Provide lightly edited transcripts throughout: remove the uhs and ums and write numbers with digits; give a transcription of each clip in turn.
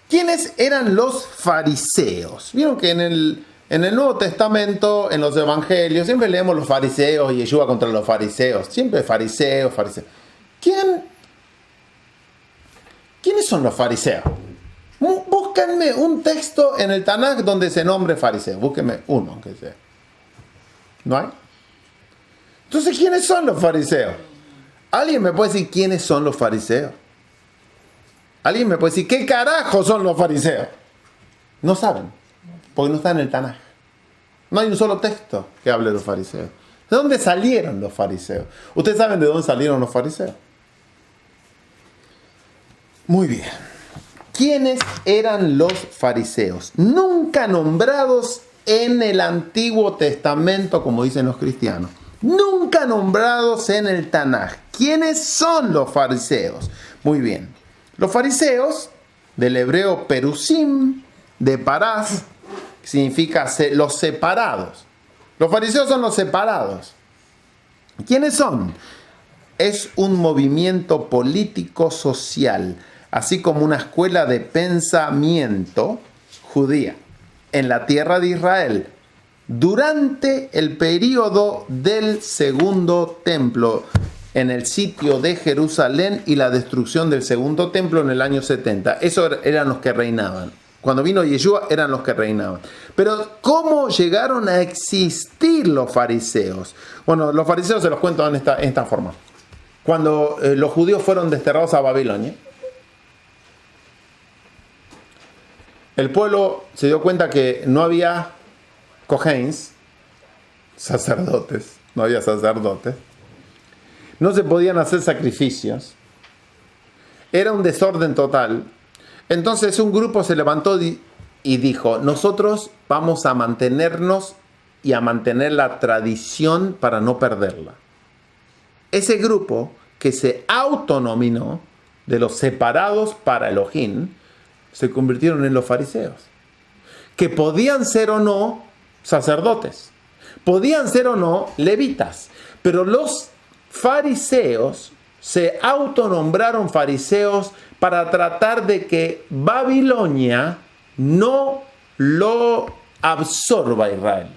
¿Quiénes eran los fariseos? Vieron que en el Nuevo Testamento, en los Evangelios, siempre leemos los fariseos y Yeshua contra los fariseos. Siempre fariseos. ¿Quiénes son los fariseos? Búsquenme un texto en el Tanaj donde se nombre fariseo. Búsquenme uno, aunque sea. ¿No hay? Entonces, ¿quiénes son los fariseos? ¿Alguien me puede decir quiénes son los fariseos? ¿Alguien me puede decir qué carajo son los fariseos? No saben, porque no está en el Tanaj. No hay un solo texto que hable de los fariseos. ¿De dónde salieron los fariseos? ¿Ustedes saben de dónde salieron los fariseos? Muy bien. ¿Quiénes eran los fariseos? Nunca nombrados en el Antiguo Testamento, como dicen los cristianos. Nunca nombrados en el Tanaj. ¿Quiénes son los fariseos? Muy bien. Los fariseos, del hebreo perusim, de parás, significa los separados. Los fariseos son los separados. ¿Quiénes son? Es un movimiento político-social, así como una escuela de pensamiento judía en la tierra de Israel durante el período del Segundo Templo, en el sitio de Jerusalén y la destrucción del Segundo Templo en el año 70. Esos eran los que reinaban. Cuando vino Yeshua eran los que reinaban. Pero ¿cómo llegaron a existir los fariseos? Bueno, los fariseos se los cuento en esta forma. Cuando los judíos fueron desterrados a Babilonia, el pueblo se dio cuenta que no había Kohanes, sacerdotes, no había sacerdotes. No se podían hacer sacrificios. Era un desorden total. Entonces un grupo se levantó y dijo, nosotros vamos a mantenernos y a mantener la tradición para no perderla. Ese grupo que se autonominó de los separados para Elohim, se convirtieron en los fariseos. Que podían ser o no sacerdotes. Podían ser o no levitas. Pero los fariseos se autonombraron fariseos para tratar de que Babilonia no lo absorba a Israel.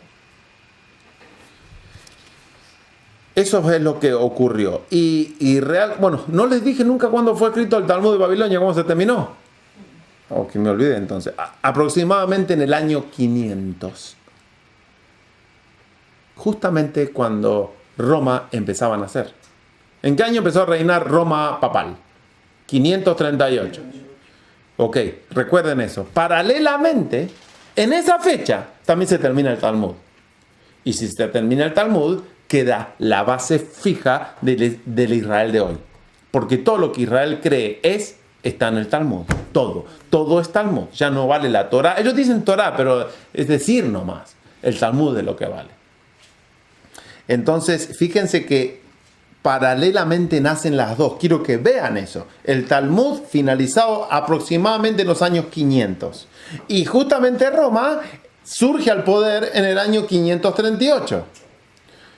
Eso es lo que ocurrió. Bueno, no les dije nunca cuándo fue escrito el Talmud de Babilonia, cómo se terminó. Que me olvidé entonces. Aproximadamente en el año 500. Justamente cuando Roma empezaba a nacer. ¿En qué año empezó a reinar Roma papal? 538. Ok, recuerden eso. Paralelamente, en esa fecha también se termina el Talmud. Y si se termina el Talmud, queda la base fija del Israel de hoy. Porque todo lo que Israel cree está en el Talmud. Todo es Talmud. Ya no vale la Torah. Ellos dicen Torah, pero es decir nomás. El Talmud es lo que vale. Entonces, fíjense que paralelamente nacen las dos. Quiero que vean eso. El Talmud finalizado aproximadamente en los años 500. Y justamente Roma surge al poder en el año 538.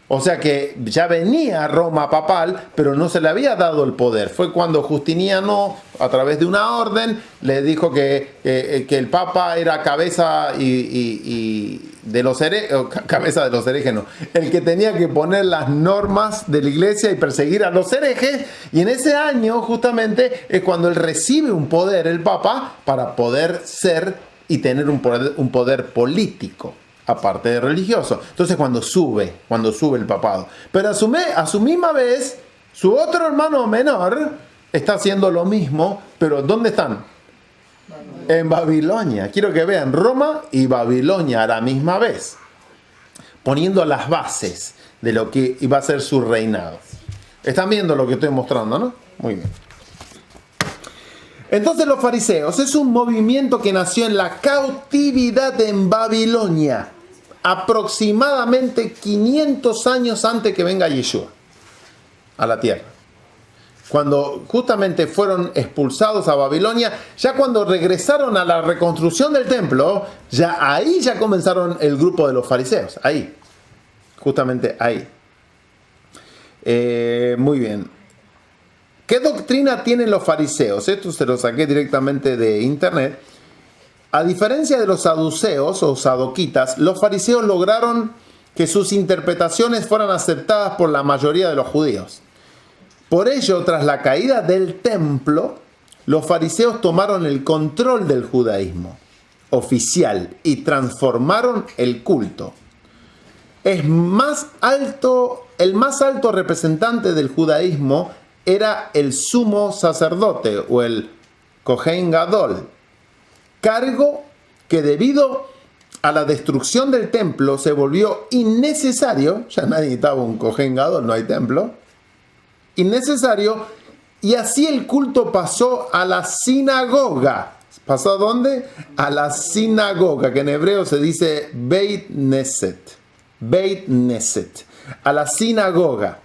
O sea que ya venía Roma papal, pero no se le había dado el poder. Fue cuando Justiniano, a través de una orden, le dijo que el Papa era cabeza de los herejes, cabeza de los herejes no, el que tenía que poner las normas de la iglesia y perseguir a los herejes. Y en ese año justamente es cuando él recibe un poder, el Papa, para poder ser y tener un poder político, aparte de religioso. Entonces cuando sube el papado. Pero a su misma vez, su otro hermano menor está haciendo lo mismo, pero ¿dónde están? En Babilonia. Quiero que vean Roma y Babilonia a la misma vez, poniendo las bases de lo que iba a ser su reinado. Están viendo lo que estoy mostrando, ¿no? Muy bien. Entonces los fariseos es un movimiento que nació en la cautividad en Babilonia, aproximadamente 500 años antes que venga Yeshua a la tierra. Cuando justamente fueron expulsados a Babilonia, ya cuando regresaron a la reconstrucción del templo, ahí ya comenzaron el grupo de los fariseos, ahí, justamente ahí. Muy bien. ¿Qué doctrina tienen los fariseos? Esto se lo saqué directamente de internet. A diferencia de los saduceos o sadoquitas, los fariseos lograron que sus interpretaciones fueran aceptadas por la mayoría de los judíos. Por ello, tras la caída del templo, los fariseos tomaron el control del judaísmo oficial y transformaron el culto. El más alto representante del judaísmo era el sumo sacerdote o el Kohen Gadol, cargo que debido a la destrucción del templo se volvió innecesario, ya nadie necesitaba un Kohen Gadol, no hay templo, innecesario, y así el culto pasó a la sinagoga. ¿Pasó a dónde? A la sinagoga, que en hebreo se dice Beit Knesset. Beit Knesset, a la sinagoga.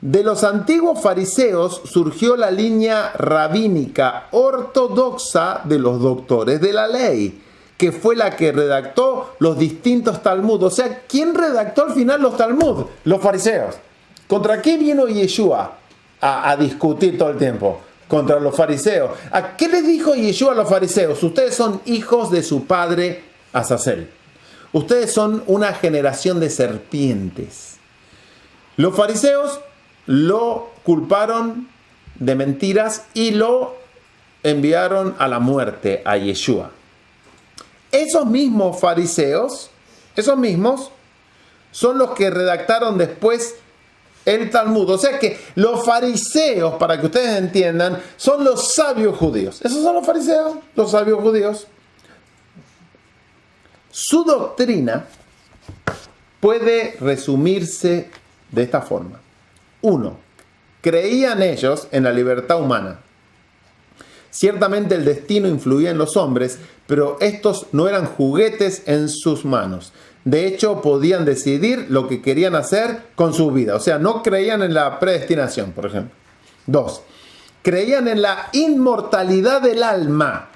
De los antiguos fariseos surgió la línea rabínica ortodoxa de los doctores de la ley, que fue la que redactó los distintos Talmud. O sea, ¿quién redactó al final los Talmud? Los fariseos. ¿Contra qué vino Yeshua a discutir todo el tiempo? Contra los fariseos. ¿A qué les dijo Yeshua a los fariseos? Ustedes son hijos de su padre Azazel. Ustedes son una generación de serpientes. Los fariseos lo culparon de mentiras y lo enviaron a la muerte a Yeshua. Esos mismos fariseos, esos mismos, son los que redactaron después el Talmud. O sea que los fariseos, para que ustedes entiendan, son los sabios judíos. Esos son los fariseos, los sabios judíos. Su doctrina puede resumirse de esta forma. 1. Creían ellos en la libertad humana. Ciertamente el destino influía en los hombres, pero estos no eran juguetes en sus manos. De hecho, podían decidir lo que querían hacer con su vida. O sea, no creían en la predestinación, por ejemplo. 2. Creían en la inmortalidad del alma.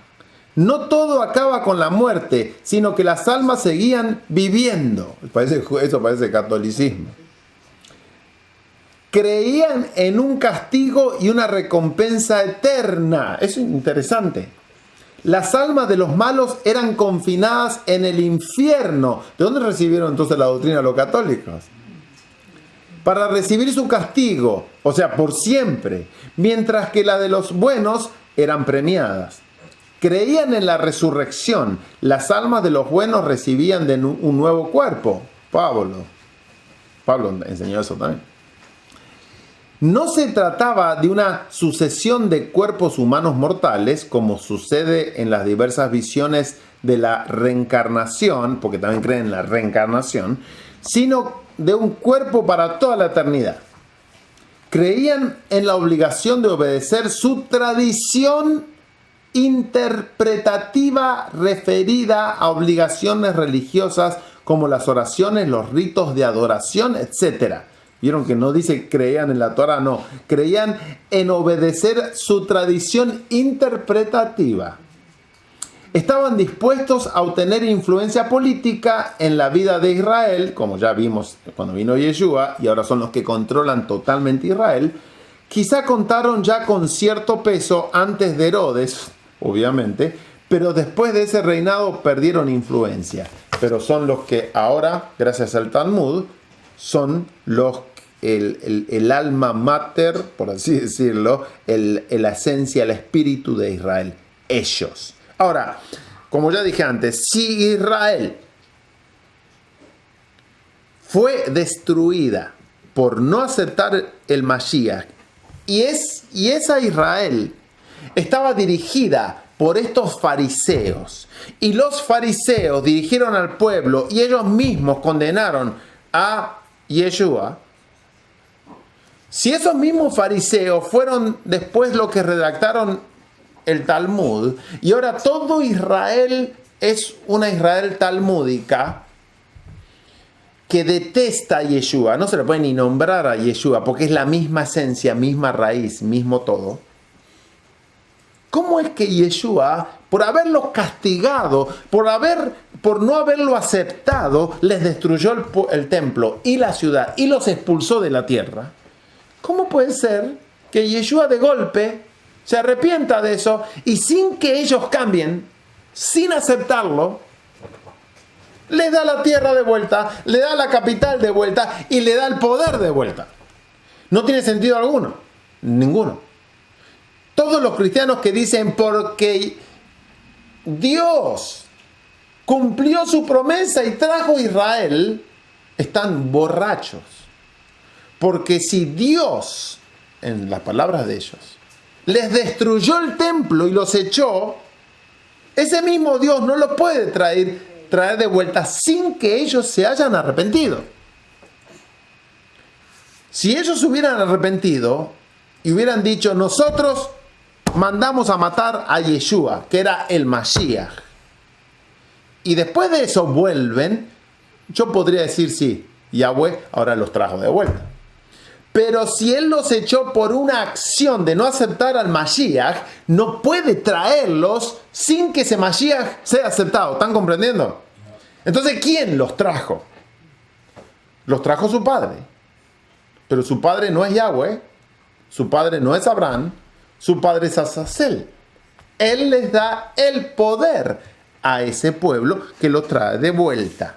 No todo acaba con la muerte, sino que las almas seguían viviendo. Eso parece catolicismo. Creían en un castigo y una recompensa eterna. Eso es interesante. Las almas de los malos eran confinadas en el infierno. ¿De dónde recibieron entonces la doctrina los católicos? Para recibir su castigo, o sea, por siempre. Mientras que la de los buenos eran premiadas. Creían en la resurrección. Las almas de los buenos recibían de un nuevo cuerpo. Pablo enseñó eso también. No se trataba de una sucesión de cuerpos humanos mortales, como sucede en las diversas visiones de la reencarnación, porque también creen en la reencarnación, sino de un cuerpo para toda la eternidad. Creían en la obligación de obedecer su tradición interpretativa referida a obligaciones religiosas como las oraciones, los ritos de adoración, etc. Vieron que no dice creían en la Torah, no. Creían en obedecer su tradición interpretativa. Estaban dispuestos a obtener influencia política en la vida de Israel, como ya vimos cuando vino Yeshua, y ahora son los que controlan totalmente Israel. Quizá contaron ya con cierto peso antes de Herodes, obviamente, pero después de ese reinado perdieron influencia. Pero son los que ahora, gracias al Talmud, son el alma mater, por así decirlo, la esencia, el espíritu de Israel. Ellos. Ahora, como ya dije antes, si Israel fue destruida por no aceptar el Mashiach, y esa Israel estaba dirigida por estos fariseos, y los fariseos dirigieron al pueblo, y ellos mismos condenaron a Yeshua. Si esos mismos fariseos fueron después los que redactaron el Talmud, y ahora todo Israel es una Israel talmúdica que detesta a Yeshua, no se le puede ni nombrar a Yeshua porque es la misma esencia, misma raíz, mismo todo. ¿Cómo es que Yeshua, por haberlos castigado, por no haberlo aceptado, les destruyó el templo y la ciudad y los expulsó de la tierra? ¿Cómo puede ser que Yeshua de golpe se arrepienta de eso y sin que ellos cambien, sin aceptarlo, les da la tierra de vuelta, le da la capital de vuelta y le da el poder de vuelta. No tiene sentido alguno, ninguno. Todos los cristianos que dicen porque Dios cumplió su promesa y trajo a Israel, están borrachos. Porque si Dios, en las palabras de ellos, les destruyó el templo y los echó, ese mismo Dios no los puede traer de vuelta sin que ellos se hayan arrepentido. Si ellos hubieran arrepentido y hubieran dicho, nosotros mandamos a matar a Yeshua, que era el Mashiach, y después de eso vuelven, yo podría decir sí, Yahweh ahora los trajo de vuelta. Pero si Él los echó por una acción de no aceptar al Mashiach, no puede traerlos sin que ese Mashiach sea aceptado. ¿Están comprendiendo? Entonces, ¿quién los trajo? Los trajo su padre. Pero su padre no es Yahweh, su padre no es Abraham, su padre es Azazel. Él les da el poder a ese pueblo que los trae de vuelta.